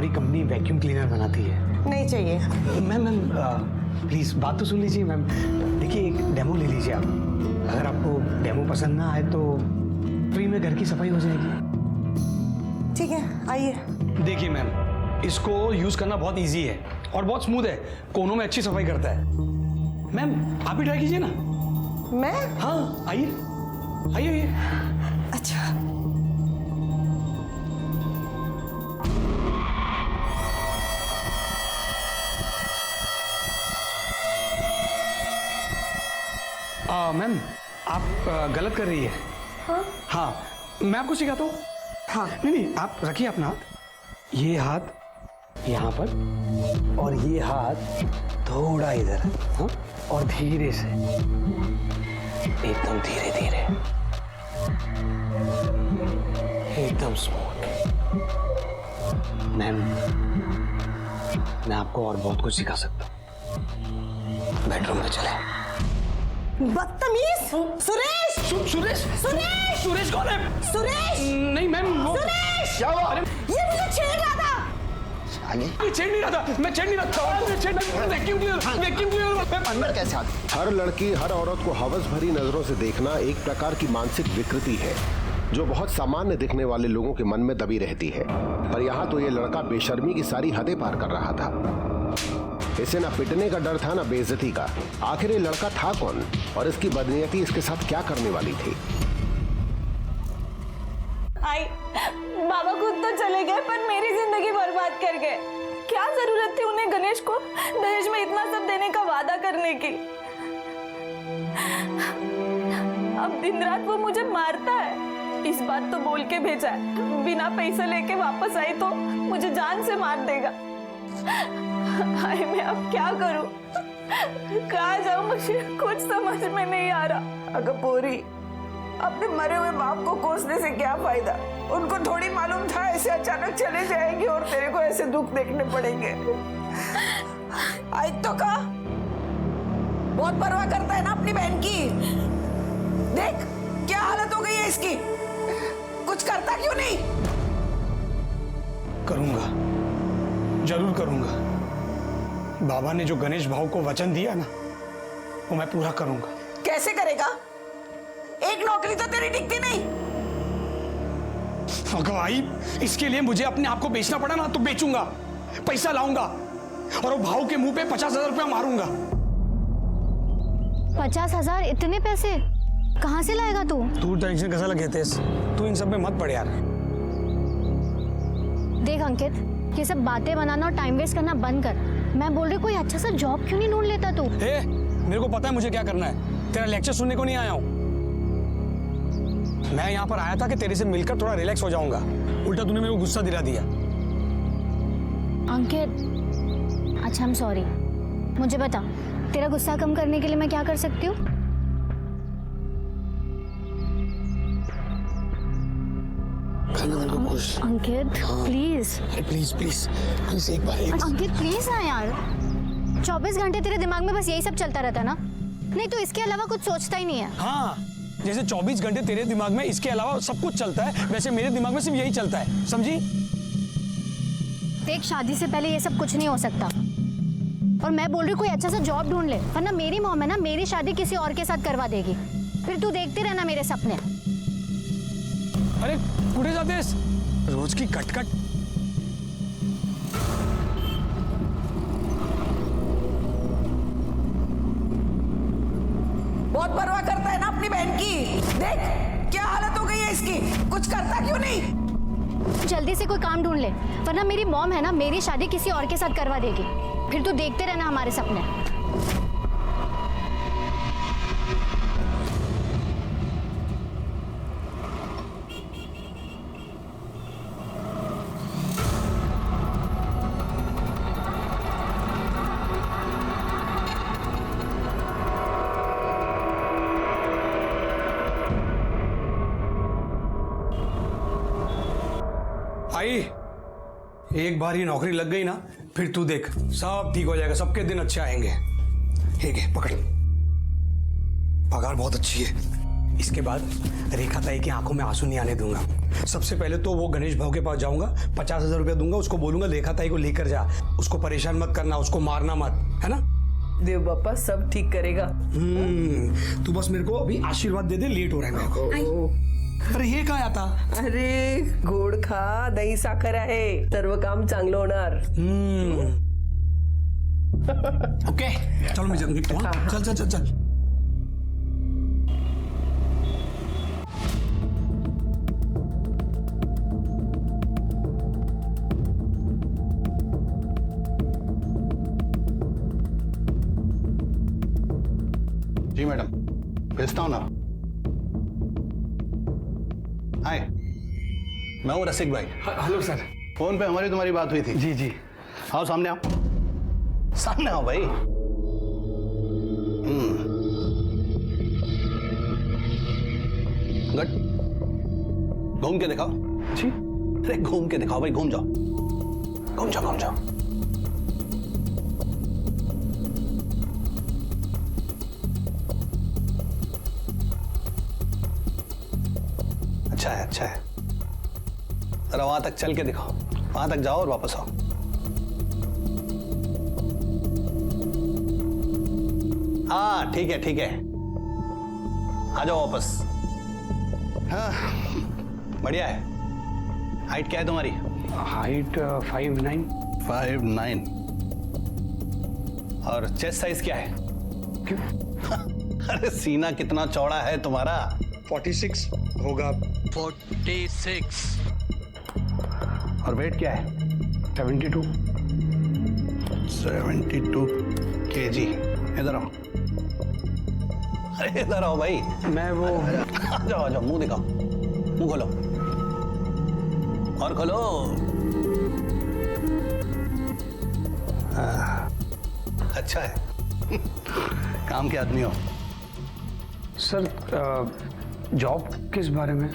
हमारी company vacuum cleaner बनाती है। नहीं चाहिए। मैम प्लीज बात तो सुन लीजिए मैम। देखिए एक डेमो ले लीजिए आप। अगर आपको डेमो पसंद ना आए तो फ्री में घर की सफाई हो जाएगी। ठीक है, आइए। देखिए मैम, इसको यूज करना बहुत इजी है और बहुत स्मूथ है, कोनों में अच्छी सफाई करता है। मैम आप भी ट्राई कीजिए ना। मैं? हाँ आइए आइए आइए। अच्छा। मैम आप गलत कर रही है। हाँ? हाँ मैं आपको सिखाता हूँ। हाँ। नहीं आप रखिए अपना हाथ, ये हाथ यहाँ पर और ये हाथ थोड़ा इधर, हाँ, और धीरे से, एकदम धीरे धीरे, एकदम स्मूथ। मैम मैं आपको और बहुत कुछ सिखा सकता हूँ। बेडरूम में चले। बदतमीज! सुरेश! सुरेश! सुरेश! सुरेश कौन है? सुरेश! नहीं मैम वो सुरेश! क्या हुआ? अरे ये मुझे छेड़ रहा था। आगे मैं छेड़ नहीं रहा था, मैं छेड़ नहीं रहा था, मैं छेड़ नहीं, वैक्यूम क्लीनर अंदर कैसे आते? हर लड़की हर औरत को हवस भरी नजरों से देखना एक प्रकार की मानसिक विकृति है जो बहुत सामान्य दिखने वाले लोगों के मन में दबी रहती है। पर यहाँ तो ये लड़का बेशर्मी की सारी हदें पार कर रहा था। इसे ना पिटने का डर था ना बेइज्जती का। आखिर ये लड़का था कौन और इसकी बदनीयती इसके साथ क्या करने वाली थी? आई बाबा खुद तो चले गए पर मेरी जिंदगी बर्बाद कर गए। क्या जरूरत थी उन्हें गणेश को दहेज में इतना सब देने का वादा करने की। अब दिन रात वो मुझे मारता है। इस बात तो बोल के भेजा है, बिना पैसे लेके वापस आई तो मुझे जान से मार देगा। हाय मैं अब क्या करूं, कहाँ जाऊं, मुझे कुछ समझ में नहीं आ रहा। अगर पूरी अपने मरे हुए बाप को कोसने से क्या फायदा? उनको थोड़ी मालूम था ऐसे अचानक चले जाएंगे और तेरे को ऐसे दुख देखने पड़ेंगे। आज तो कहा बहुत परवाह करता है ना अपनी बहन की। देख क्या हालत हो गई है इसकी। कुछ करता क्यों नहीं? करूंगा, जरूर करूंगा। बाबा ने जो गणेश भाव को वचन दिया ना, वो मैं पूरा करूंगा। कैसे करेगा? एक नौकरी तो तेरी टिकती नहीं। भाई इसके लिए मुझे अपने आप को बेचना पड़ा ना तो बेचूंगा, पैसा लाऊंगा और वो भाव के मुंह पे 50,000 रुपया मारूंगा। 50,000? इतने पैसे कहाँ से लाएगा तू? तू टेंशन कैसा लगे तेज, तू इन सब में मत पड़ यार। देख अंकित, ये सब बातें बनाना और टाइम वेस्ट करना बंद कर। मैं बोल रही कोई अच्छा सा जॉब क्यों नहीं ढूंढ लेता तू? मेरे को पता है मुझे क्या करना है, तेरा लेक्चर सुनने को नहीं आया हूं। मैं यहाँ पर आया था कि तेरे से मिलकर थोड़ा रिलैक्स हो जाऊंगा, उल्टा तूने मेरे को गुस्सा दिला दिया। अंकित अच्छा आई एम सॉरी। मुझे बता तेरा गुस्सा कम करने के लिए मैं क्या कर सकती हूँ? अंकित प्लीज प्लीज प्लीज प्लीज एक बार अंकित प्लीज ना यार। 24 घंटे तेरे दिमाग में बस यही सब चलता रहता ना? नहीं तो इसके अलावा कुछ सोचता ही नहीं है? हाँ, जैसे 24 घंटे तेरे दिमाग में इसके अलावा सब कुछ चलता है, वैसे मेरे दिमाग में सिर्फ यही चलता है, समझी? देख शादी से पहले ये सब कुछ नहीं हो सकता और मैं बोल रही कोई अच्छा सा जॉब ढूंढ ले, वरना मेरी मॉम है ना मेरी शादी किसी और के साथ करवा देगी। फिर तू देखते रहना मेरे सपने। अरे कुठे जातेस? रोज की कटकट। बहुत परवाह करता है ना अपनी बहन की। देख क्या हालत हो गई है इसकी। कुछ करता क्यों नहीं? जल्दी से कोई काम ढूंढ ले, वरना मेरी मॉम है ना मेरी शादी किसी और के साथ करवा देगी। फिर तू देखते रहना हमारे सपने। भाई एक बार ही नौकरी लग गई ना, फिर तू देख सब ठीक हो जाएगा, सबके दिन अच्छे आएंगे। ठीक है पकड़, पगार बहुत अच्छी है, इसके बाद रेखा ताई की आंखों में आंसू नहीं आने दूंगा। सबसे पहले तो वो गणेश भाव के पास जाऊंगा, 50,000 रुपया दूंगा, उसको बोलूंगा रेखा ताई को लेकर जा, उसको परेशान मत करना, उसको मारना मत, है ना? देव बापा सब ठीक करेगा। तू बस मेरे को अभी आशीर्वाद दे दे, लेट हो रहा है मेरे को। अरे हे काय आता? अरे गोड खा, दही साखर आहे, सर्व काम चांगलं होणार। ओके चलो मैं निकलता हूँ। चल चल चल चल। जी मैडम, भेजता हूँ ना। हाय, मैं हूँ रसिक भाई। Hello sir. फोन पे हमारी तुम्हारी बात हुई थी। जी जी। आओ सामने आओ, सामने आओ भाई। गट, घूम के दिखाओ। जी। अरे घूम के दिखाओ भाई, घूम जाओ, घूम जाओ, घूम जाओ। अच्छा है, अच्छा है। जरा वहां तक चल के दिखाओ, वहां तक जाओ और वापस आओ। हाँ ठीक है, ठीक है, आ जाओ वापस। हाँ बढ़िया है। हाइट क्या है तुम्हारी? हाइट 5'9". 5'9". और चेस्ट साइज क्या है? क्यों? अरे सीना कितना चौड़ा है तुम्हारा? 46 होगा। 46। और वेट क्या है? 72। 72 kg। इधर आओ, अरे इधर आओ भाई। मैं वो आ जाओ, मुंह दिखाओ, मुंह खोलो और खोलो। अच्छा है। काम के आदमी हो। सर जॉब किस बारे में?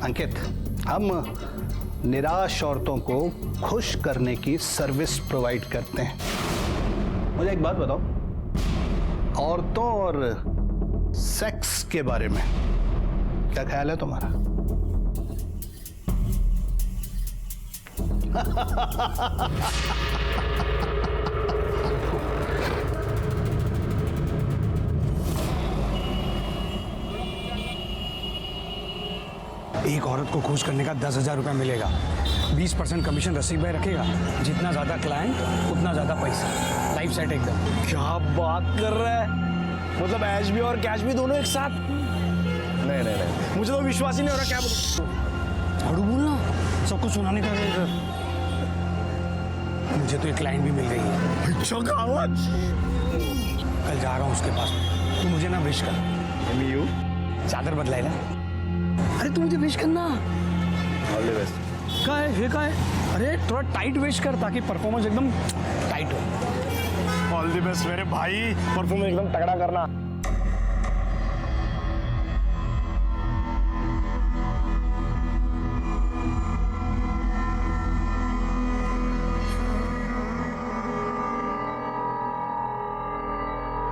अंकित, हम निराश औरतों को खुश करने की सर्विस प्रोवाइड करते हैं। मुझे एक बात बताओ, औरतों और सेक्स के बारे में क्या ख्याल है तुम्हारा? एक औरत को खुश करने का 10,000 रुपया मिलेगा। 20% कमीशन रसिक भाई रखेगा। जितना ज्यादा क्लाइंट उतना ज्यादा पैसा। लाइफ सेट एकदम। क्या बात कर रहा है? मतलब ऐश भी और कैश भी दोनों एक साथ? नहीं नहीं नहीं, मुझे तो विश्वास ही नहीं हो रहा। क्या झाड़ू बोलना, सबको सुनाने का। मुझे तो एक क्लाइंट भी मिल रही है। अच्छा कहावत। कल जा रहा हूँ उसके पास। तू मुझे ना विश कर। यू चादर बदलाएगा। अरे तू मुझे विश करना। All the best. का है? ये का है? अरे थोड़ा टाइट विश कर ताकि परफॉर्मेंस एकदम टाइट हो। ऑल द बेस्ट मेरे भाई, परफॉर्मेंस एकदम तगड़ा करना।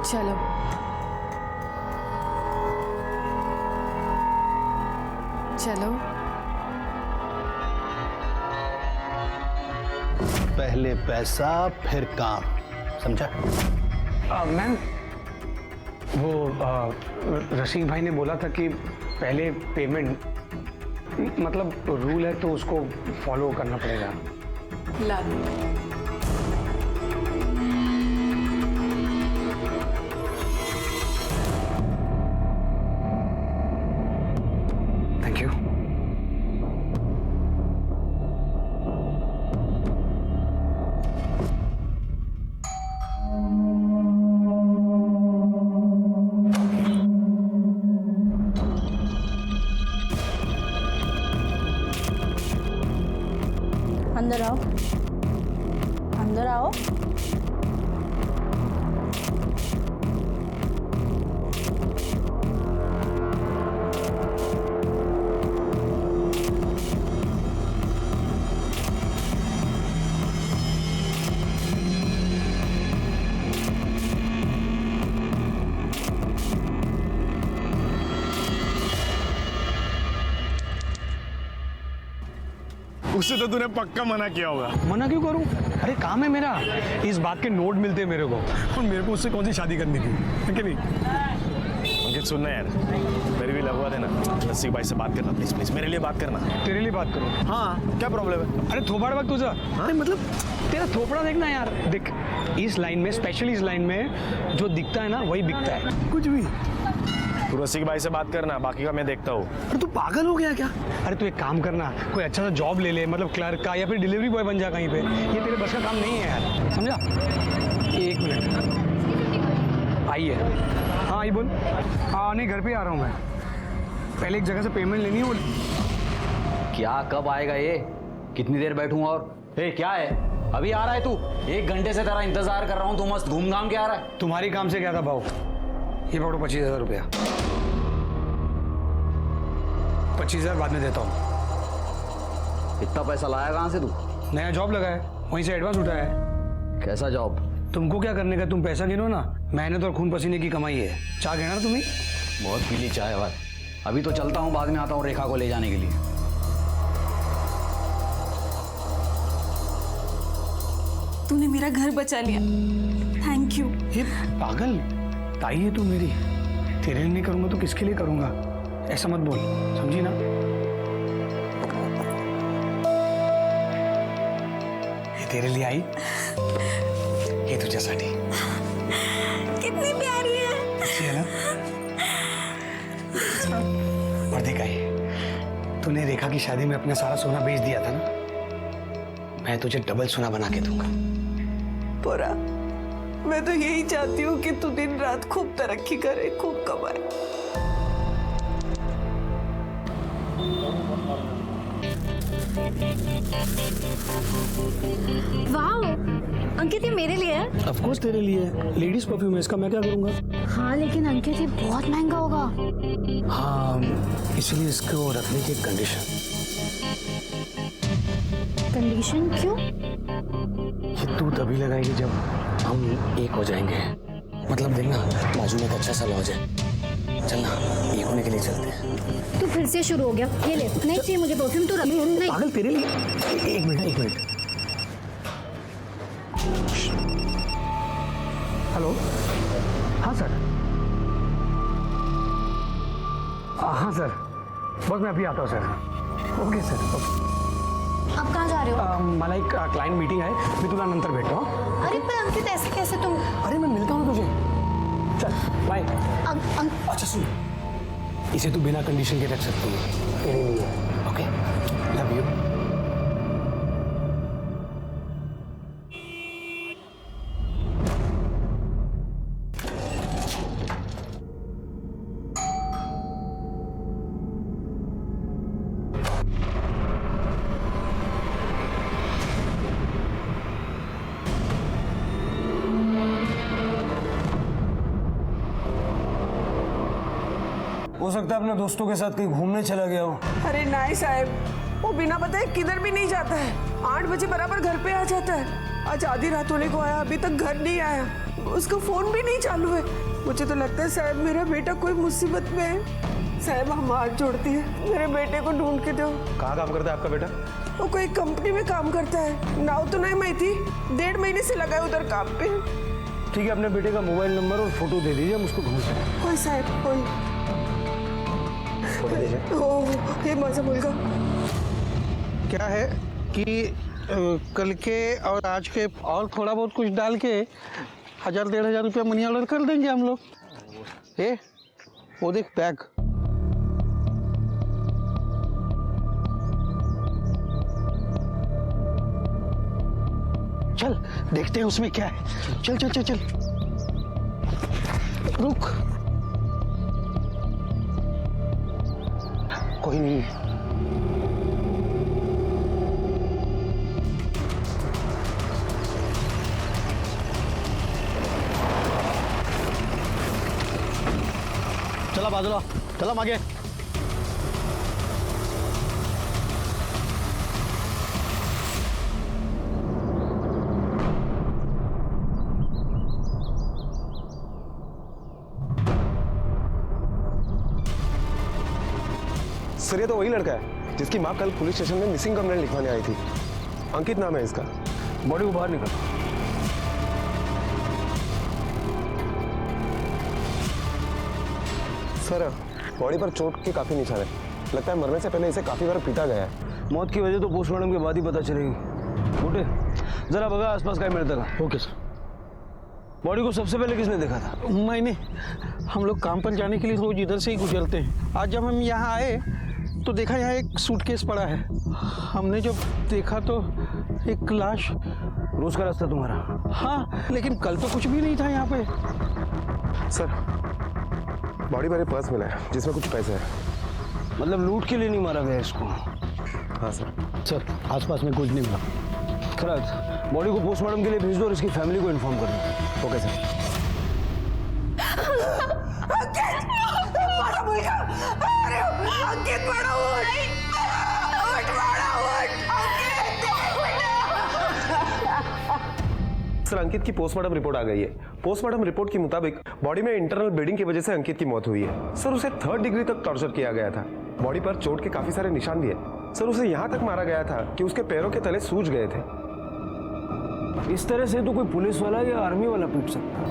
चलो चलो। पहले पैसा फिर काम, समझा? मैम वो रसिक भाई ने बोला था कि पहले पेमेंट, मतलब रूल है तो उसको फॉलो करना पड़ेगा। ला थैंक यू। अंदर आओ, अंदर आओ। उसे तो तूने पक्का मना किया होगा। मना क्यों करूं? अरे काम है मेरा, इस बात के नोट मिलते हैं मेरे को, और मेरे को उससे कौन सी शादी करनी थी, है कि नहीं? अंकित सुनना यार, मेरी भी लगवा देना। रसिक भाई से बात करना प्लीज प्लीज, मेरे लिए बात करना। तेरे लिए बात करूं? हाँ क्या प्रॉब्लम है? अरे थोपड़ वक्त तुझा, अरे मतलब तेरा थोपड़ा देखना यार। देख इस लाइन में, स्पेशली इस लाइन में जो दिखता है ना वही बिकता है, कुछ भी। तू रसिक भाई से बात करना, बाकी का मैं देखता हूँ। अरे तू पागल हो गया क्या? अरे तू एक काम करना, कोई अच्छा सा जॉब ले ले, मतलब क्लर्क का या फिर डिलीवरी बॉय बन जा कहीं पे। ये तेरे बस का काम नहीं है यार, समझा? एक मिनट आइए। हाँ आई बोल। हाँ नहीं घर पे आ रहा हूँ मैं, पहले एक जगह से पेमेंट लेनी है वो। क्या कब आएगा ये? कितनी देर बैठूं? और क्या है, अभी आ रहा है तू? 1 घंटे से तेरा इंतजार कर रहा हूं, तू मस्त घूम घाम के आ रहा है। तुम्हारी काम से क्या था भाव? ये पकड़ो 25,000 रुपया। 25,000 बाद में देता हूँ। इतना पैसा लाया कहाँ से तू? नया जॉब लगा है, वहीं से एडवांस उठाया है। कैसा जॉब? तुमको क्या करने का, तुम पैसा गिनो ना, मेहनत और खून पसीने की कमाई है। चाह गिना ना तुम्हें? बहुत पीली चाय है भाई। अभी तो चलता हूँ, बाद में आता हूँ रेखा को ले जाने के लिए। तूने मेरा घर बचा लिया, थैंक यू। ये पागल ताई है तू मेरी, तेरे लिए नहीं करूंगा तो किसके लिए करूंगा? ऐसा मत बोल, समझी ना? ये तेरे लिए आई, ये तुझ्यासाठी। कितनी प्यारी है। अच्छी है ना? और देखा तूने रेखा की शादी में अपना सारा सोना बेच दिया था ना, मैं तुझे डबल सोना बना के दूंगा। पोरा, मैं तो यही चाहती हूँ कि तू दिन रात खूब तरक्की करे, खूब कमाए। वाह अंकित, ये मेरे लिए है। ऑफ कोर्स तेरे लिए, लेडीज परफ्यूम है इसका, मैं क्या करूंगा? हाँ लेकिन अंकित ये बहुत महंगा होगा। हाँ इसलिए इसको रखने की कंडीशन। कंडीशन क्यों? ये तू तभी लगाएगी जब हम एक हो जाएंगे। मतलब देखना बाजू में एक अच्छा सा लॉज है, चलना एक होने के लिए चलते हैं। तू फिर से शुरू हो गया, ये ले। नहीं चाहिए मुझे परफ्यूम, तू रख। नहीं पागल तेरे लिए। एक मिनट। हेलो, हाँ सर। हाँ सर, बस मैं अभी आता हूँ सर। Okay sir, okay. आप कहाँ जा रहे हो? मला एक क्लाइंट मीटिंग है, मी तुला नंतर भेटतो। हाँ? अरे पर अंकित ऐसे कैसे तुम? अरे मैं मिलता हूँ ना तुझे, चल बाय। अच्छा सुन, इसे तू बिना कंडीशन के रख सकती है, तेरे लिए। Okay, love you. हो सकता है अपने दोस्तों के साथ कहीं घूमने चला गया हो। अरे नाई साहब, वो बिना बताए किधर भी नहीं जाता है। 8 बजे बराबर घर पे आ जाता है। आज आधी रात होने को आया, अभी तक घर नहीं आया। उसका फोन भी नहीं चालू है। मुझे तो लगता है साहब मेरा बेटा कोई मुसीबत में है। साहब हम हाथ जोड़ती है, मेरे बेटे को ढूंढ के दो। कहाँ काम करता है आपका बेटा? वो कोई कंपनी में काम करता है, नाव तो नहीं मैं थी। 1.5 महीने से लगा है उधर काम पे। ठीक है, अपने बेटे का मोबाइल नंबर और फोटो दे दीजिए, हम उसको ढूंढते हैं। कोई साहब कोई। हे माझा मुलगा। क्या है कि कल के और आज के और थोड़ा बहुत कुछ डाल के 1,000-1,500 रुपया मनी ऑर्डर कर देंगे हम लोग। वो देख बैग। चल देखते हैं उसमें क्या है। चल चल चल चल, रुक। कोई नहीं है। चला बाजूला, चला मागे। सर ये तो वही लड़का है। जिसकी माँ कल पुलिस स्टेशन में मिसिंग कंप्लेंट लिखवाने आई थी। अंकित नाम है इसका। बॉडी को बाहर निकल। सर बॉडी पर चोट के काफी निशान है। लगता है मरने से पहले इसे काफी बार पीटा गया है। मौत की वजह तो पोस्टमार्टम के बाद ही पता चलेगी। उठे जरा बगा आसपास काय मिलता का। Okay sir. बॉडी को सबसे पहले किसने देखा था? मैंने। हम लोग काम पर जाने के लिए रोज इधर से ही गुजरते हैं। आज जब हम यहाँ आए तो देखा यहाँ एक सूटकेस पड़ा है। हमने जब देखा तो एक लाश। रोज का रास्ता तुम्हारा? हाँ, लेकिन कल तो कुछ भी नहीं था यहाँ पे। सर बॉडी पर पर्स मिला है जिसमें कुछ पैसे हैं। मतलब लूट के लिए नहीं मारा गया इसको? हाँ सर। सर आसपास में कुछ नहीं मिला। खराब, बॉडी को पोस्टमार्टम के लिए भेज दो और इसकी फैमिली को इन्फॉर्म कर दो। Okay sir. सर अंकित की पोस्टमार्टम रिपोर्ट आ गई है। पोस्टमार्टम रिपोर्ट के मुताबिक बॉडी में इंटरनल ब्लीडिंग की वजह से अंकित की मौत हुई है। सर उसे 3rd डिग्री तक टॉर्चर किया गया था। बॉडी पर चोट के काफी सारे निशान भी है। सर उसे यहां तक मारा गया था कि उसके पैरों के तले सूज गए थे। इस तरह से तो कोई पुलिस वाला या आर्मी वाला पीट सकता।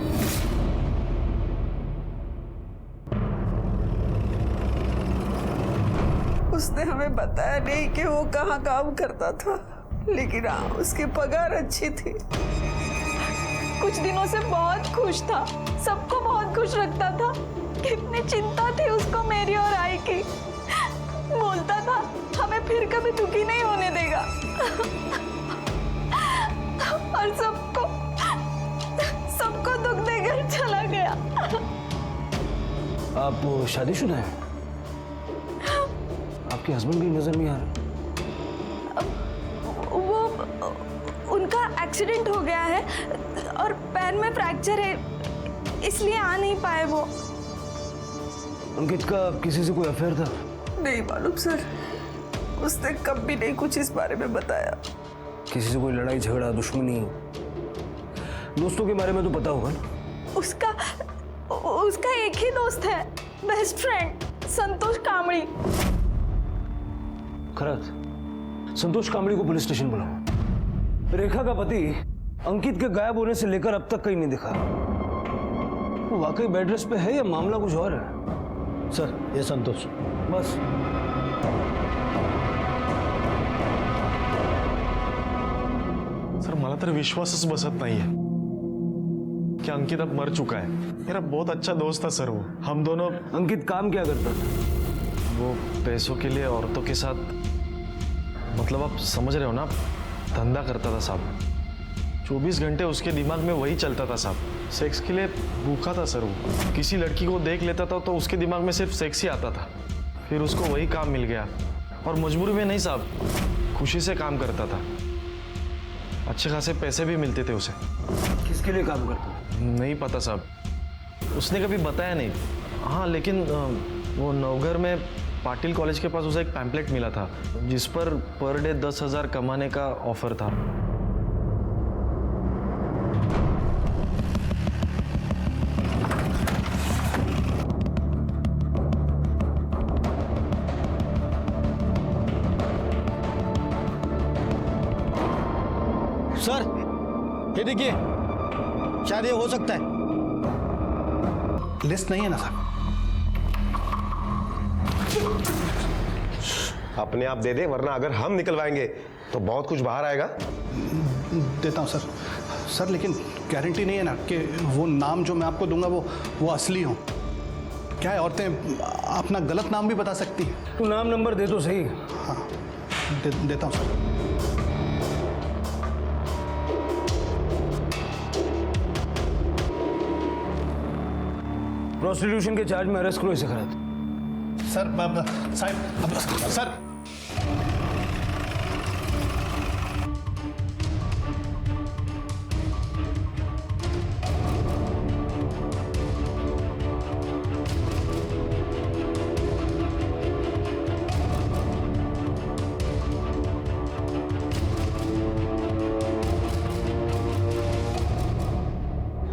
उसने हमें बताया नहीं कि वो कहाँ काम करता था, लेकिन हाँ उसकी पगार अच्छी थी। कुछ दिनों से बहुत खुश था, सबको बहुत खुश रखता था। कितनी चिंता थी उसको मेरी और आई की। बोलता था हमें फिर कभी दुखी नहीं होने देगा। और सबको दुख देकर चला गया। आप शादीशुदा हैं? आपके हस्बैंड की नजर नहीं आ रहा। वो उनका एक्सीडेंट हो गया है और पैर में फ्रैक्चर है, इसलिए आ नहीं पाए वो। अंकित का किसी से कोई अफेयर था? नहीं मालूम सर, उसने कभी नहीं कुछ इस बारे में बताया। किसी से कोई लड़ाई झगड़ा दुश्मनी? दोस्तों के बारे में तो पता होगा ना? उसका एक ही दोस्त है, बेस्ट फ्रेंड, संतोष कामड़ी। खरत, संतोष कामड़ी को पुलिस स्टेशन बुलाओ। रेखा का पति अंकित के गायब होने से लेकर अब तक कहीं नहीं दिखा। वो वाकई बेड रेस्ट पे है या मामला कुछ और है? सर ये संतोष। बस सर मला तर विश्वासच बसत नाहीये कि अंकित अब मर चुका है। मेरा बहुत अच्छा दोस्त था सर वो। हम दोनों। अंकित काम क्या करता था? वो पैसों के लिए औरतों के साथ, मतलब आप समझ रहे हो ना, धंधा करता था साहब। 24 घंटे उसके दिमाग में वही चलता था साहब। सेक्स के लिए भूखा था सर वो। किसी लड़की को देख लेता था तो उसके दिमाग में सिर्फ सेक्स ही आता था। फिर उसको वही काम मिल गया और मजबूरी में नहीं साहब, खुशी से काम करता था। अच्छे खासे पैसे भी मिलते थे उसे। किसके लिए काम करता? नहीं पता साहब, उसने कभी बताया नहीं। हाँ लेकिन वो नवघर में पाटिल कॉलेज के पास उसे एक पैम्पलेट मिला था जिस पर डे 10,000 कमाने का ऑफर था। सर ये देखिए, शायद ये हो सकता है। लिस्ट नहीं है ना सर? अपने आप दे दे, वरना अगर हम निकलवाएंगे तो बहुत कुछ बाहर आएगा। देता हूँ सर। सर लेकिन गारंटी नहीं है ना कि वो नाम जो मैं आपको दूंगा वो असली हो। क्या है, औरतें अपना गलत नाम भी बता सकती हैं। तू नाम नंबर दे तो सही। हाँ देता हूँ सर। प्रोस्टिट्यूशन के चार्ज में अरेस्ट करो इसे। खराब सर साहब, सर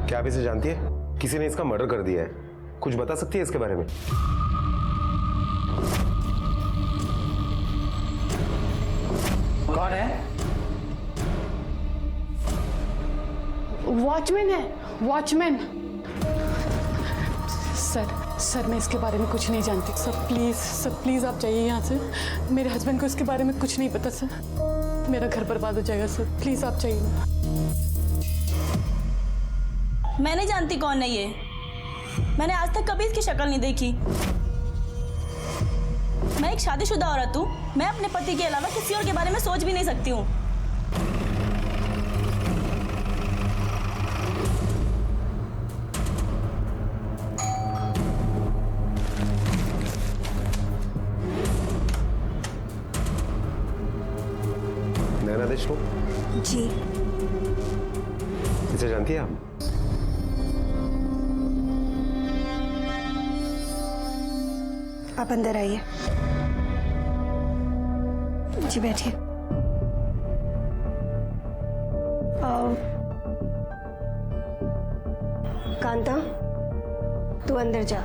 क्या आप इसे जानती है? किसी ने इसका मर्डर कर दिया है। कुछ बता सकती है इसके बारे में? कौन है? वॉचमैन है, वॉचमैन। सर मैं इसके बारे में कुछ नहीं जानती। सर प्लीज आप जाइए यहाँ से। मेरे हस्बैंड को इसके बारे में कुछ नहीं पता सर। मेरा घर बर्बाद हो जाएगा सर, प्लीज आप जाइए। मैं नहीं जानती कौन है ये। मैंने आज तक कभी इसकी शक्ल नहीं देखी। मैं एक शादीशुदा औरत हूँ। मैं अपने पति के अलावा किसी और के बारे में सोच भी नहीं सकती हूँ। नैना देशमुख जी। इसे जानती हैं आप? आप अंदर आइए। जी बैठिए। कांता, तू अंदर जा।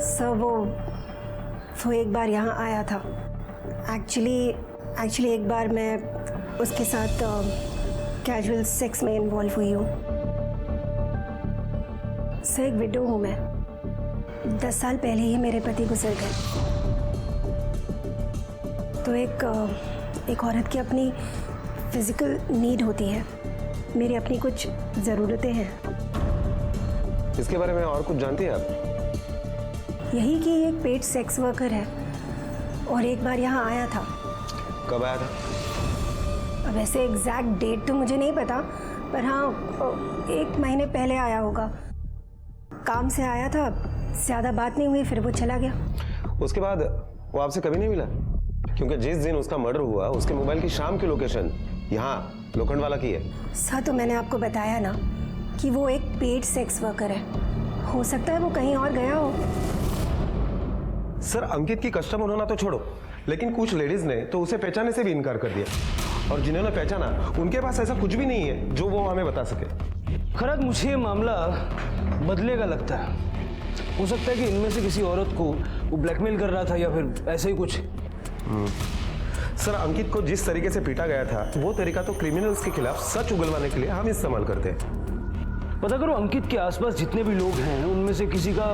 सर वो एक बार यहाँ आया था। एक्चुअली एक बार मैं उसके साथ कैजुअल सेक्स में इन्वॉल्व हुई हूँ। सर एक विडो हूँ मैं। 10 साल पहले ही मेरे पति गुजर गए। तो एक औरत की अपनी फिजिकल नीड होती है। मेरी अपनी कुछ ज़रूरतें हैं। इसके बारे में और कुछ जानती हैं आप? यही कि एक पेड सेक्स वर्कर है और एक बार यहाँ आया था। कब आया था? अब ऐसे एग्जैक्ट डेट तो मुझे नहीं पता, पर हाँ 1 महीने पहले आया होगा। काम से आया था, ज़्यादा बात नहीं हुई, फिर वो चला गया। उसके बाद वो आपसे कभी नहीं मिला? क्योंकि जिस दिन उसका मर्डर हुआ उसके मोबाइल की शाम की लोकेशन यहाँ लोखंडवाला की है। सर तो मैंने आपको बताया ना कि वो एक पेड सेक्स वर्कर है। हो सकता है वो कहीं और गया हो। सर अंकित की कस्टमर होना तो छोड़ो, लेकिन कुछ लेडीज ने तो उसे पहचानने से भी इनकार कर दिया, और जिन्होंने पहचाना उनके पास ऐसा कुछ भी नहीं है जो वो हमें बता सके। खैर मुझे ये मामला बदलेगा लगता है। हो सकता है कि इनमें से किसी औरत को वो ब्लैकमेल कर रहा था या फिर ऐसे ही कुछ। सर अंकित को जिस तरीके से पीटा गया था वो तरीका तो क्रिमिनल्स के खिलाफ सच उगलवाने के लिए हम इस्तेमाल करते हैं। पता करो अंकित के आसपास जितने भी लोग हैं उनमें से किसी का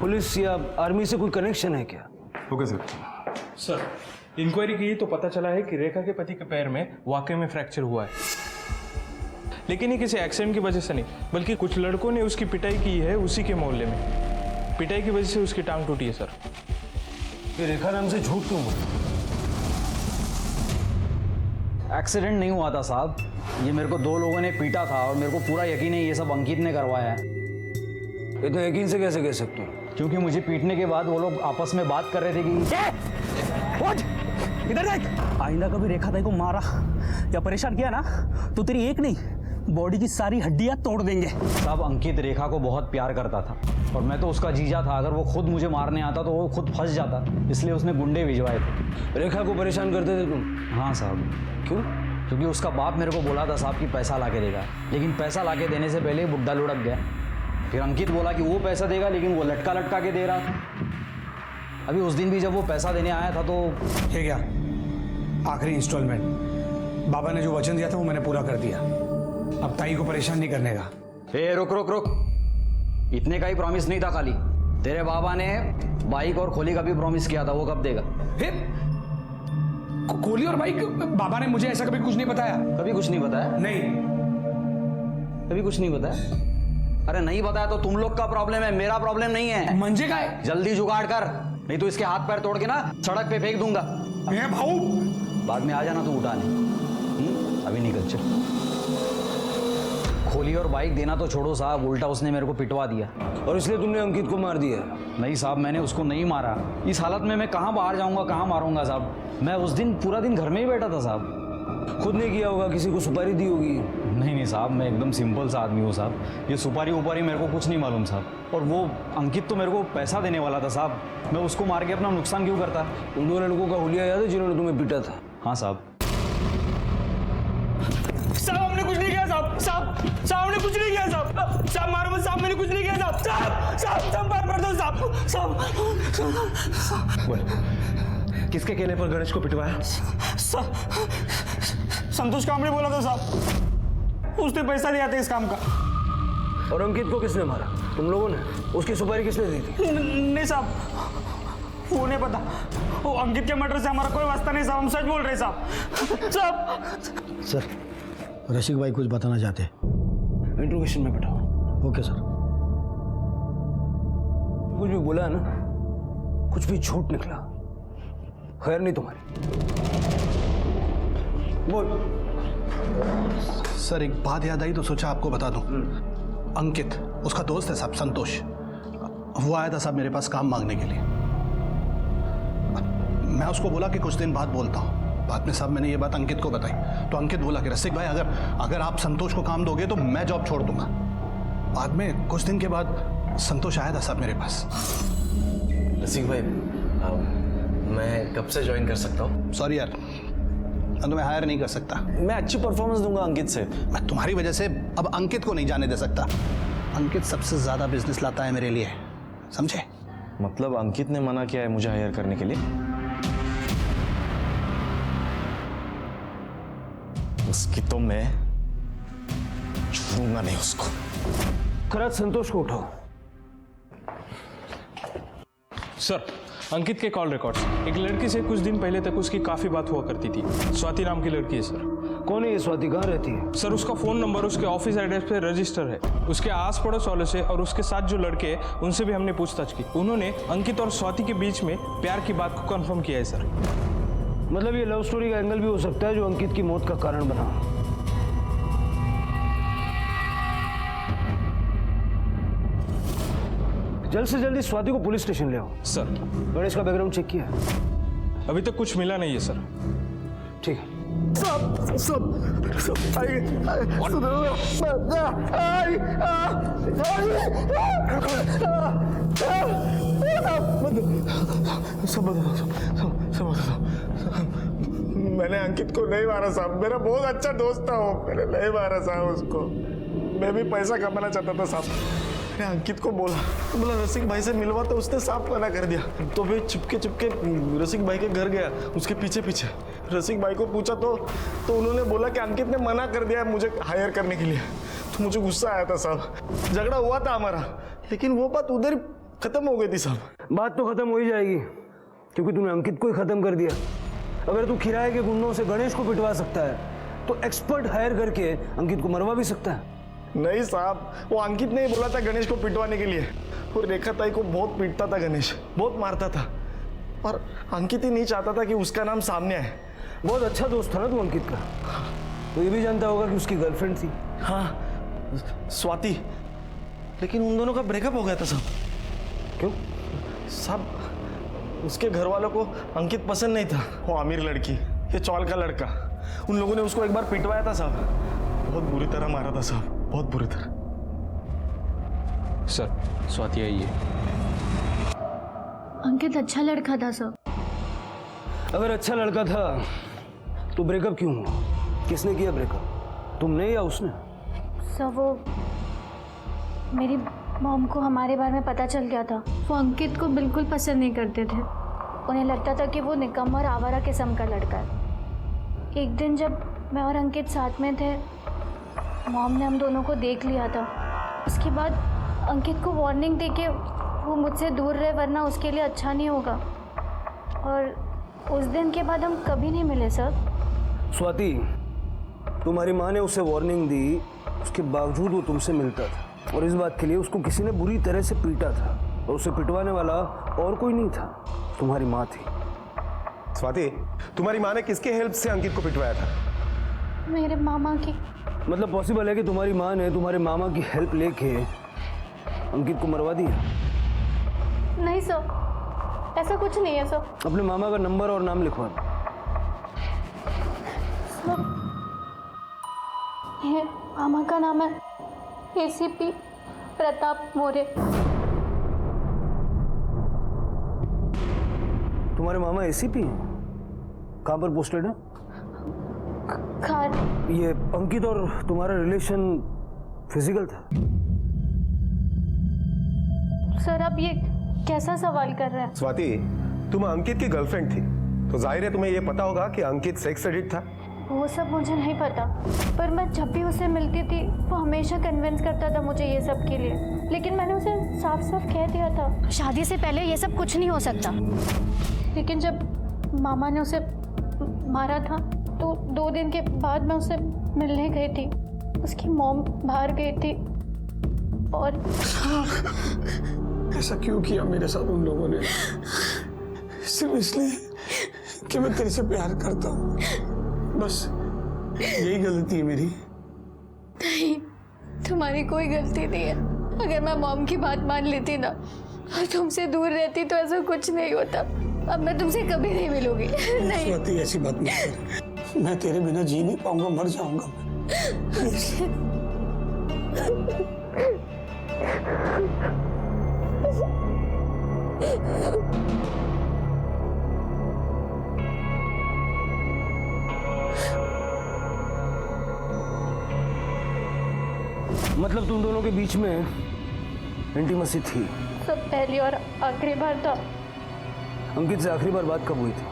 पुलिस या आर्मी से कोई कनेक्शन है क्या? Okay sir. सर इंक्वायरी की तो पता चला है कि रेखा के पति के पैर में वाकई में फ्रैक्चर हुआ है, लेकिन ये किसी एक्सीडेंट की वजह से नहीं, बल्कि कुछ लड़कों ने उसकी पिटाई की है उसी के मोहल्ले में। पिटाई की वजह से उसकी टांग टूटी है सर। ये रेखा नाम से झूठ क्यों बोला? एक्सीडेंट नहीं हुआ था साहब, ये मेरे को 2 लोगों ने पीटा था और मेरे को पूरा यकीन है ये सब अंकित ने करवाया है। इतना यकीन से कैसे कह सकते हो? क्योंकि मुझे पीटने के बाद वो लोग आपस में बात कर रहे थे कि इधर देख, आइंदा कभी रेखा ताई को मारा या परेशान किया ना तो तेरी एक नहीं बॉडी की सारी हड्डियां तोड़ देंगे। साहब अंकित रेखा को बहुत प्यार करता था और मैं तो उसका जीजा था। अगर वो खुद मुझे मारने आता तो वो खुद फंस जाता, इसलिए उसने गुंडे भिजवाए थे। रेखा को परेशान करते थे तुम? हाँ साहब। क्यों? क्योंकि उसका बाप मेरे को बोला था साहब कि पैसा ला के देगा, लेकिन पैसा ला के देने से पहले बुड्ढा लुढ़क गया। फिर अंकित बोला कि वो पैसा देगा, लेकिन वो लटका लटका के दे रहा था। अभी उस दिन भी जब वो पैसा देने आया था तो ये क्या आखिरी इंस्टॉलमेंट? बाबा ने जो वचन दिया था वो मैंने पूरा कर दिया। अब ताई को परेशान नहीं करने का। ए रुक रुक रुक, इतने का ही प्रॉमिस नहीं था खाली। तेरे बाबा ने बाइक और खोली का भी प्रॉमिस किया था, वो कब देगा? कोहली और बाइक? बाबा ने मुझे ऐसा कभी कुछ नहीं बताया। कभी कुछ नहीं बताया? नहीं, कभी कुछ नहीं बताया। अरे नहीं बताया तो तुम लोग का प्रॉब्लम है, मेरा प्रॉब्लम नहीं है। मंजे का है। जल्दी जुगाड़ कर, नहीं तो इसके हाथ पैर तोड़ के ना सड़क पे फेंक दूंगा। भाऊ बाद में आ जाना तू उठाने। अभी निकल चल। खोली और बाइक देना तो छोड़ो साहब, उल्टा उसने मेरे को पिटवा दिया। और इसलिए तुमने अंकित को मार दिया? नहीं साहब, मैंने उसको नहीं मारा। इस हालत में मैं कहाँ बाहर जाऊंगा, कहाँ मारूंगा साहब? मैं उस दिन पूरा दिन घर में ही बैठा था साहब। खुद ने किया होगा, किसी को सुपारी दी होगी। नहीं नहीं साहब, मैं एकदम सिंपल सा आदमी हूँ साहब। ये सुपारी उपारी मेरे को कुछ नहीं मालूम साहब। और वो अंकित तो मेरे को पैसा देने वाला था साहब, मैं उसको मार के अपना नुकसान क्यों करता? उन 2 लड़कों का हुलिया याद है जिन्होंने तुम्हें पीटा था? हाँ साहब। साहब हमने कुछ नहीं किया साहब। साहब हमने कुछ नहीं किया साहब। साहब मारो मत साहब, मैंने कुछ नहीं किया साहब। साहब साहब मार दो साहब। साहब किसके कहने पर गणेश को पिटवाया? संतोष कामड़े बोला था साहब, उसने पैसा दिया था इस काम का। और अंकित को किसने मारा? तुम लोगों ने? उसकी सुपारी किसने दी थी? नहीं साहब, वो नहीं पता। वो अंकित के मर्डर से हमारा कोई वास्ता नहीं साहब, हम सच बोल रहे साहब। साहब सर, रसिक भाई कुछ बताना चाहते हैं। इंट्रोगेशन में बैठाओ। Okay sir. कुछ भी बोला है ना, कुछ भी झूठ निकला, खैर नहीं तुम्हारी। बोल। सर, एक बात याद आई तो सोचा आपको बता दूं। अंकित, उसका दोस्त है साहब, संतोष, वो आया था साहब मेरे पास काम मांगने के लिए। मैं उसको बोला कि कुछ दिन बाद बोलता हूँ। बाद में साहब मैंने ये बात अंकित को बताई, तो अंकित बोला कि रसिक भाई अगर आप संतोष को काम दोगे तो मैं जॉब छोड़ दूंगा। बाद में कुछ दिन के बाद संतोष आया था साहब मेरे पास। रसिक भाई, मैं कब से ज्वाइन कर सकता हूँ? सॉरी यार, मैं तुम्हें हायर नहीं कर सकता। मैं अच्छी परफॉर्मेंस दूंगा अंकित से। मैं तुम्हारी वजह से अब अंकित को नहीं जाने दे सकता। अंकित सबसे ज्यादा बिजनेस लाता है मेरे लिए, समझे? मतलब अंकित ने मना किया है मुझे हायर करने के लिए? उसकी तो मैं छोड़ूंगा नहीं उसको। खराज, संतोष को उठाओ। सर, अंकित के कॉल रिकॉर्ड्स। एक लड़की से कुछ दिन पहले तक उसकी काफी बात हुआ करती थी। स्वाति नाम की लड़की है सर। कौन है ये स्वाति? कहाँ रहती है? सर, उसका फोन नंबर उसके ऑफिस एड्रेस पे रजिस्टर है। उसके आस पड़ोस वालों से और उसके साथ जो लड़के हैं उनसे भी हमने पूछताछ की। उन्होंने अंकित और स्वाति के बीच में प्यार की बात को कंफर्म किया है सर। मतलब ये लव स्टोरी का एंगल भी हो सकता है जो अंकित की मौत का कारण बना। जल्द से जल्दी स्वाति को पुलिस स्टेशन ले आओ। सर, गणेश का बैकग्राउंड चेक किया? अभी तक कुछ मिला नहीं है सर। ठीक है। मैंने अंकित को नहीं मारा साहब, मेरा बहुत अच्छा दोस्त था वो, मैंने नहीं मारा साहब उसको। मैं भी पैसा कमाना चाहता था साहब। मैंने अंकित को बोला रसिक भाई से मिलवा, तो उसने साफ मना कर दिया। तो मैं चुपके रसिक भाई के घर गया, उसके पीछे पीछे। रसिक भाई को पूछा तो उन्होंने बोला कि अंकित ने मना कर दिया मुझे हायर करने के लिए। तो मुझे गुस्सा आया था साहब, झगड़ा हुआ था हमारा, लेकिन वो बात उधर ही खत्म हो गई थी साहब। बात तो खत्म हो ही जाएगी, क्योंकि तूने अंकित को ही खत्म कर दिया। अगर तू किराए के गुंडों से गणेश को पिटवा सकता है, तो एक्सपर्ट हायर करके अंकित को मरवा भी सकता है। नहीं साहब, वो अंकित ने ही बोला था गणेश को पिटवाने के लिए। और रेखा ताई को बहुत पीटता था गणेश, बहुत मारता था, और अंकित ही नहीं चाहता था कि उसका नाम सामने आए। बहुत अच्छा दोस्त था ना तू अंकित का। तो ये भी जानता होगा कि उसकी गर्लफ्रेंड थी। हाँ, स्वाति, लेकिन उन दोनों का ब्रेकअप हो गया था साहब। क्यों साहब? उसके घर वालों को अंकित पसंद नहीं था। वो अमीर लड़की, ये चौल का लड़का, उन लोगों ने उसको एक बार पिटवाया था साहब। बहुत बुरी तरह मारा था साहब, बहुत बुरी तरह। सर, स्वाति आई है। अंकित अच्छा लड़का था सर। अगर अच्छा लड़का था तो ब्रेकअप क्यों हुआ? किसने किया ब्रेकअप, तुमने या उसने? सर, वो मेरी मॉम को हमारे बारे में पता चल गया था। वो अंकित को बिल्कुल पसंद नहीं करते थे। उन्हें लगता था कि वो निकम्मा और आवारा किस्म का लड़का है। एक दिन जब मैं और अंकित साथ में थे, मॉम ने हम दोनों को देख लिया था। उसके बाद अंकित को वार्निंग देके वो मुझसे दूर रहे, वरना उसके लिए अच्छा नहीं होगा। और उस दिन के बाद हम कभी नहीं मिले सर। स्वाति, तुम्हारी माँ ने उसे वार्निंग दी, उसके बावजूद वो तुमसे मिलता था, और इस बात के लिए उसको किसी ने बुरी तरह से पीटा था, और उसे पिटवाने वाला और कोई नहीं था, तुम्हारी माँ थी। स्वाति, तुम्हारी माँ ने किसके हेल्प से अंकित को पिटवाया था? मेरे मामा की। मतलब पॉसिबल है कि तुम्हारी माँ ने तुम्हारे मामा की हेल्प लेके अंकित को मरवा दिया? नहीं सर, ऐसा कुछ नहीं है सर। अपने मामा का नंबर और नाम लिखवा दो। ये मामा का नाम है एसीपी प्रताप मोरे। तुम्हारे मामा एसीपी हैं? कहाँ पर पोस्टेड है? खार। ये अंकित और तुम्हारा रिलेशन फिजिकल था? सर, आप ये कैसा सवाल कर रहे हैं? स्वाति, तुम अंकित की गर्लफ्रेंड थी, तो जाहिर है तुम्हें यह पता होगा कि अंकित सेक्स एडिक्ट था। वो सब मुझे नहीं पता, पर मैं जब भी उससे मिलती थी वो हमेशा कन्विंस करता था मुझे ये सब के लिए, लेकिन मैंने उसे साफ साफ कह दिया था शादी से पहले ये सब कुछ नहीं हो सकता। लेकिन जब मामा ने उसे मारा था तो 2 दिन के बाद मैं उसे मिलने गई थी। उसकी मॉम बाहर गई थी और ऐसा क्यों किया मेरे साथ उन लोगों ने? सिर्फ इसलिए कि मैं तेरे से प्यार करता हूँ, बस यही गलती है मेरी। नहीं, तुम्हारी कोई गलती नहीं है। अगर मैं मॉम की बात मान लेती ना और तुमसे दूर रहती तो ऐसा कुछ नहीं होता। अब मैं तुमसे कभी नहीं मिलूंगी। नहीं स्वाति, ऐसी बात मत कर। मैं तेरे बिना जी नहीं पाऊंगा, मर जाऊंगा। मतलब तुम दोनों के बीच में इंटीमेसी थी? सब पहली और आखिरी बार था। अंकित से आखिरी बार बात कब हुई थी?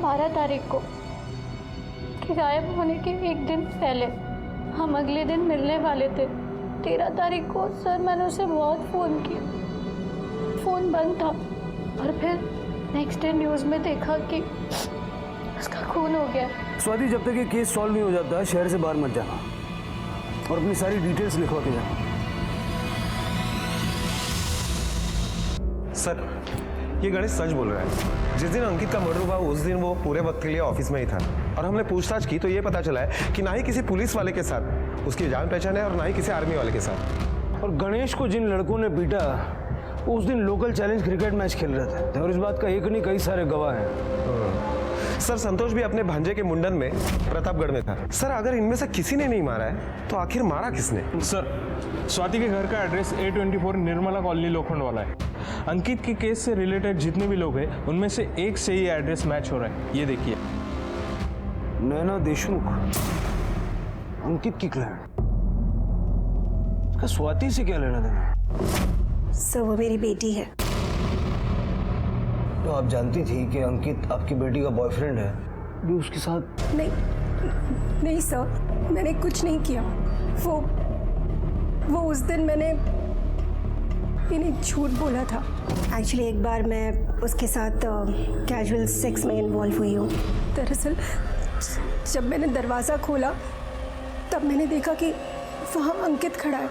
12 तारीख को, कि गायब होने के 1 दिन पहले। हम अगले दिन मिलने वाले थे। 13 तारीख को सर मैंने उसे बहुत फ़ोन किया, फ़ोन बंद था। और फिर नेक्स्ट डे न्यूज़ में देखा कि उसका खून हो गया। स्वाति, जब तक ये केस सॉल्व नहीं हो जाता शहर से बाहर मत जाना और अपनी सारी डिटेल्स लिखवा के जाना। सर, ये गणेश सच बोल रहा है। जिस दिन अंकित का मर्डर हुआ उस दिन वो पूरे वक्त के लिए ऑफिस में ही था और हमने पूछताछ की तो ये पता चला है कि ना ही किसी पुलिस वाले के साथ उसकी जान पहचान है और ना ही किसी आर्मी वाले के साथ। और गणेश को जिन लड़कों ने पीटा वो उस दिन लोकल चैलेंज क्रिकेट मैच खेल रहे थे और इस बात का एक नहीं कई सारे गवाह हैं। सर, संतोष भी अपने भांजे के मुंडन में प्रतापगढ़ में था। सर, अगर इनमें से किसी ने नहीं मारा है तो आखिर मारा किसने? सर, स्वाति के घर का एड्रेस A24 निर्मला कॉलोनी लोखंड वाला है। अंकित के केस से रिलेटेड जितने भी लोग हैं उनमें से एक से ही एड्रेस मैच हो रहा है। ये देखिए, नैना देशमुख, अंकित की क्लाइंट। इसका स्वाति से क्या लेना देना? सर, वो मेरी बेटी है। तो आप जानती थी कि अंकित आपकी बेटी का बॉयफ्रेंड है, भी उसके साथ? नहीं सर, मैंने कुछ नहीं किया। वो उस दिन मैंने इन्हें झूठ बोला था। एक्चुअली एक बार मैं उसके साथ कैजुअल सेक्स में इन्वॉल्व हुई हूँ। दरअसल जब मैंने दरवाज़ा खोला तब मैंने देखा कि वहाँ अंकित खड़ा है।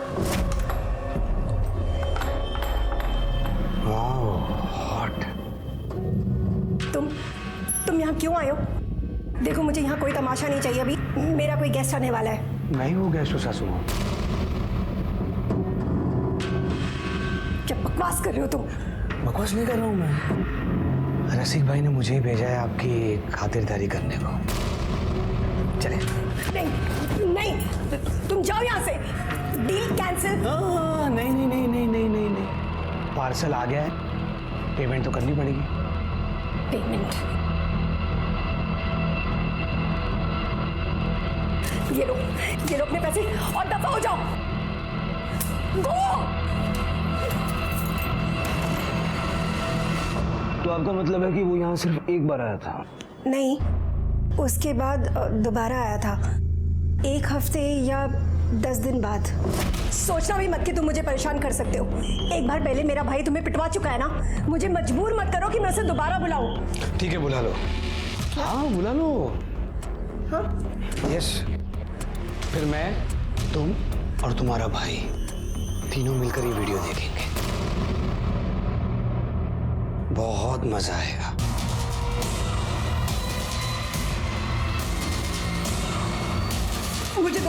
हॉट। तुम यहाँ क्यों आए हो? देखो, मुझे यहाँ कोई तमाशा नहीं चाहिए। अभी मेरा कोई गेस्ट आने वाला है। मैं ही वो गेस्ट हूँ सासू माँ। क्या बकवास कर रहे हो तुम? बकवास नहीं कर रहा हूँ मैं। रसिक भाई ने मुझे ही भेजा है आपकी खातिरदारी करने को। चले। नहीं, तुम जाओ यहाँ से। Deal cancel. नहीं। पार्सल आ गया है, पेमेंट तो करनी पड़ेगी। पेमेंट? ये लो अपने पैसे और दफा हो जाओ। गो। तो आपका मतलब है कि वो यहाँ सिर्फ एक बार आया था? नहीं, उसके बाद दोबारा आया था, 1 हफ्ते या 10 दिन बाद। सोचना भी मत कि तुम मुझे परेशान कर सकते हो। एक बार पहले मेरा भाई तुम्हें पिटवा चुका है ना। मुझे मजबूर मत करो कि मैं उसे दोबारा बुलाऊं। ठीक है, बुला लो। हाँ, बुला लो। हाँ? यस। फिर मैं, तुम और तुम्हारा भाई तीनों मिलकर ये वीडियो देखेंगे। बहुत मजा आएगा। मुझे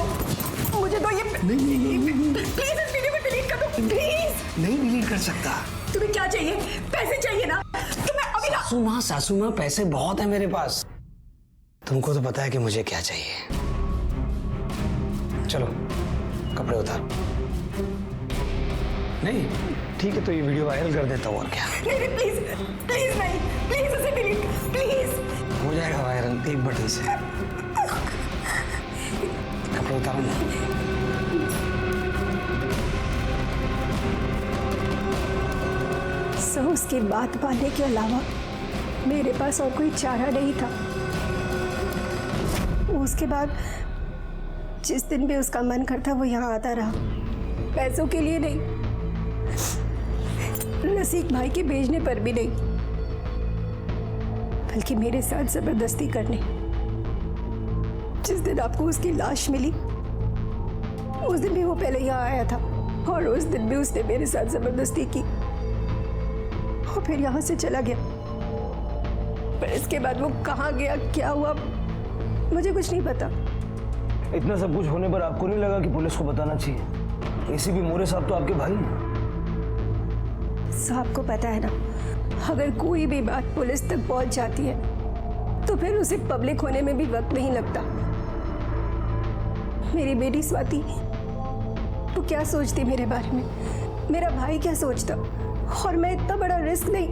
दो ये। नहीं। प्लीज इस वीडियो को डिलीट कर दो, प्लीज। नहीं डिलीट कर सकता। तुम्हें क्या चाहिए? पैसे चाहिए ना? तो मैं अभी सासू माँ, पैसे बहुत है मेरे पास। तुमको तो पता है कि मुझे क्या चाहिए। चलो, कपड़े उतार। नहीं, ठीक है, तो ये वीडियो वायरल कर देता हूँ और क्या। नहीं, प्लीज नहीं, प्लीज उसे डिलीट, प्लीज। हो जाएगा वायरल एक बटन से। कपड़े उतारो ना। सर, उसकी बात मानने के अलावा मेरे पास और कोई चारा नहीं था। उसके बाद जिस दिन भी उसका मन करता वो यहाँ आता रहा, पैसों के लिए नहीं, नसीक भाई के भेजने पर भी नहीं, बल्कि मेरे साथ जबरदस्ती करने। जिस दिन आपको उसकी लाश मिली उस दिन भी वो पहले यहाँ आया था, और उस दिन भी उसने मेरे साथ जबरदस्ती की और फिर यहाँ से चला गया। पर इसके बाद वो कहाँ गया, क्या हुआ, मुझे कुछ नहीं पता। इतना सब कुछ होने पर आपको नहीं लगा कि पुलिस को बताना चाहिए? एसीपी मोरे साहब तो आपके भाई हैं। साहब को पता है ना, अगर कोई भी बात पुलिस तक पहुंच जाती है तो फिर उसे पब्लिक होने में भी वक्त नहीं लगता। मेरी बेटी स्वाति वो क्या सोचती मेरे बारे में, मेरा भाई क्या सोचता, और मैं इतना बड़ा रिस्क नहीं।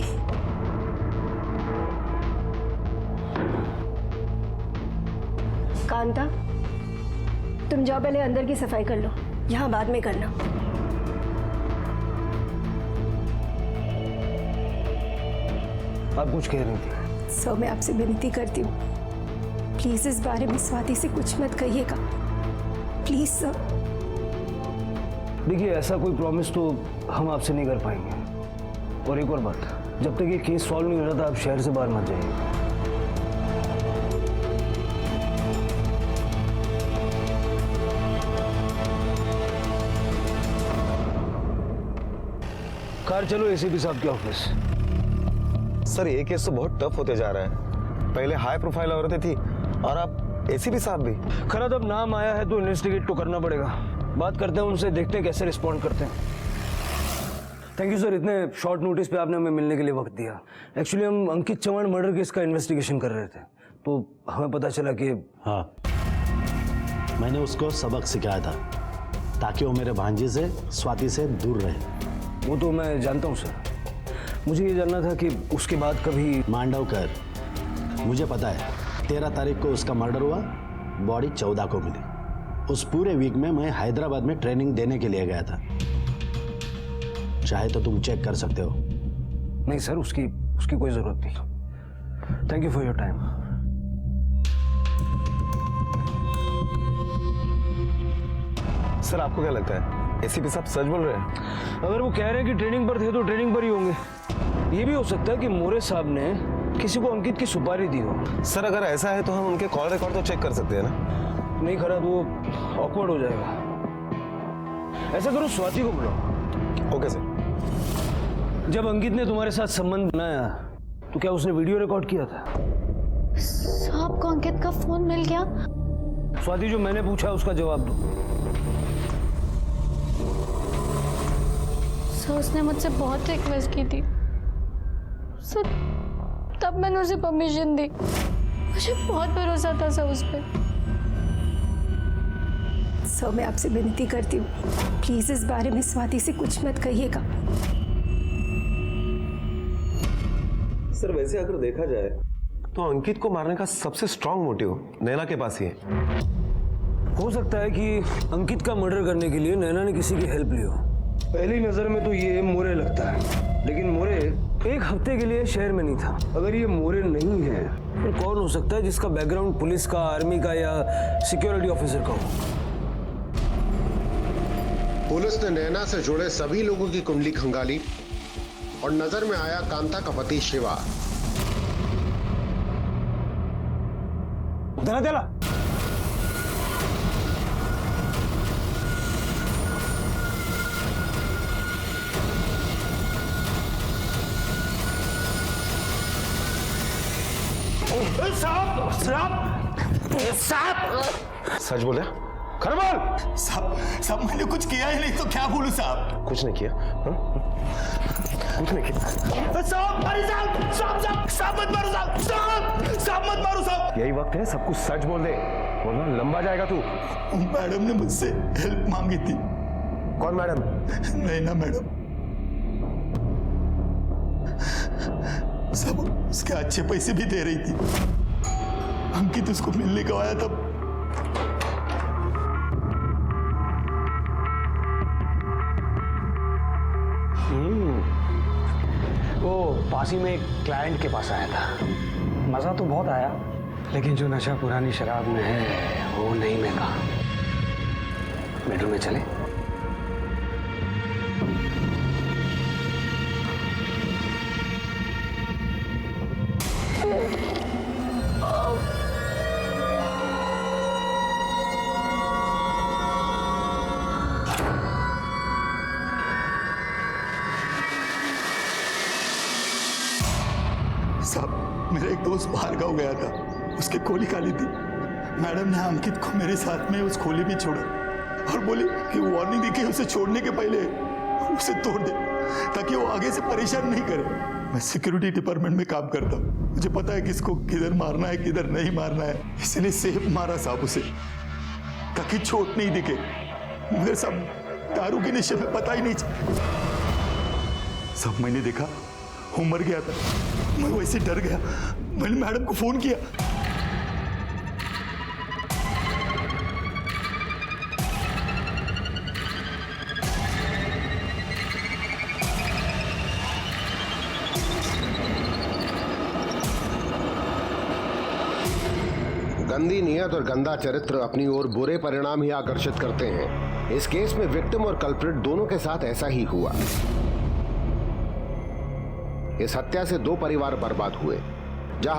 कांता, तुम जाओ पहले अंदर की सफाई कर लो, यहाँ बाद में करना। आप कुछ कह रही थी? सो मैं आपसे विनती करती हूँ, प्लीज इस बारे में स्वाति से कुछ मत कहिएगा, प्लीज सर। देखिए, ऐसा कोई प्रॉमिस तो हम आपसे नहीं कर पाएंगे। और एक और बात, जब तक ये केस सॉल्व नहीं हो जाता आप शहर से बाहर मत जाइए। कार चलो एसीपी साहब के ऑफिस। सर ये केस तो बहुत टफ होते जा रहा है। पहले हाई प्रोफाइल औरतें थी और अब एसीपी साहब भी। खैर, अब नाम आया है तो इन्वेस्टिगेट तो करना पड़ेगा। बात करते हैं उनसे, देखते हैं कैसे रिस्पॉन्ड करते हैं। थैंक यू सर, इतने शॉर्ट नोटिस पे आपने हमें मिलने के लिए वक्त दिया। एक्चुअली हम अंकित चौहान मर्डर केस का इन्वेस्टिगेशन कर रहे थे, तो हमें पता चला कि हाँ, मैंने उसको सबक सिखाया था ताकि वो मेरे भांजे से, स्वाति से दूर रहे। वो तो मैं जानता हूँ सर, मुझे ये जानना था कि उसके बाद कभी मांडवकर, मुझे पता है 13 तारीख को उसका मर्डर हुआ, बॉडी 14 को मिली। उस पूरे वीक में मैं हैदराबाद में ट्रेनिंग देने के लिए गया था, चाहे तो तुम चेक कर सकते हो। नहीं सर, उसकी कोई जरूरत नहीं। Thank you for your time. Sir आपको क्या लगता है एसीपी साहब सच बोल रहे हैं? अगर वो कह रहे हैं कि ट्रेनिंग पर थे तो ट्रेनिंग पर ही होंगे। ये भी हो सकता है कि मोरे साहब ने किसी को अंकित की सुपारी दी हो। सर अगर ऐसा है तो हम उनके कॉल रिकॉर्ड तो चेक कर सकते हैं ना? नहीं करा तो ऑकवर्ड हो जाएगा। ऐसा करो, स्वाति को बुलाओ। Okay sir. जब अंकित ने तुम्हारे साथ संबंध बनाया तो क्या उसने वीडियो रिकॉर्ड किया था? साहब को अंकित का फोन मिल गया? स्वाति, जो मैंने पूछा उसका जवाब दो। सर, उसने मुझसे बहुत रिक्वेस्ट की थी सर, तब मैंने उसे परमिशन दी। मुझे बहुत भरोसा था सर उस पर। सर मैं आपसे विनती करती हूँ, प्लीज इस बारे में स्वाति से कुछ मत कहिएगा। सर वैसे अगर देखा जाए तो अंकित को मारने का सबसे स्ट्रांग मोटिव नैना के पास ही है। हो सकता है कि अंकित का मर्डर करने के लिए नैना ने किसी की हेल्प ली हो। पहली नजर में तो ये मोरे लगता है, लेकिन मोरे एक हफ्ते के लिए शहर में नहीं था। अगर ये मोरे नहीं है तो कौन हो सकता है जिसका बैकग्राउंड पुलिस का, आर्मी का या सिक्योरिटी ऑफिसर का हो? पुलिस ने नैना से जुड़े सभी लोगों की कुंडली खंगाली और नजर में आया कांता का पति शिवा। चला सच बोले? खरबल साहब मैंने कुछ किया ही नहीं तो क्या बोलूं साहब? कुछ नहीं किया। कुछ नहीं किया साहब। अरे साहब मत मारो साहब मत मारो साहब। यही वक्त है सब कुछ सच बोल दे, वरना लंबा जाएगा तू। मैडम ने मुझसे हेल्प मांगी थी। कौन मैडम? नैना मैडम। सब उसके अच्छे पैसे भी दे रही थी। अंकित उसको मिलने को आया तब पास ही में एक क्लाइंट के पास आया था। मज़ा तो बहुत आया, लेकिन जो नशा पुरानी शराब में है वो नहीं मैं कहा। बेडरूम में चले? साहब, मेरा एक दोस्त बाहर गाँव गया था, उसकी खोली खाली थी। मैडम ने अंकित को मेरे साथ में उस खोली में छोड़ा और बोली कि वार्निंग दी कि उसे छोड़ने के पहले उसे तोड़ दे ताकि वो आगे से परेशान नहीं करे। मैं सिक्योरिटी डिपार्टमेंट में काम करता हूँ, मुझे पता है किसको किधर मारना है किधर नहीं मारना है, इसलिए सेफ मारा साहब उसे ताकि चोट नहीं दिखे। मगर साहब दारू के नशे में पता ही नहीं सब मैंने देखा वो मर गया था। मैं वैसे डर गया, मैंने मैडम को फोन किया। गंदी नीयत और गंदा चरित्र अपनी ओर बुरे परिणाम ही आकर्षित करते हैं। इस केस में विक्टिम और कल्प्रिट दोनों के साथ ऐसा ही हुआ। इस हत्या से 2 परिवार बर्बाद हुए, जहां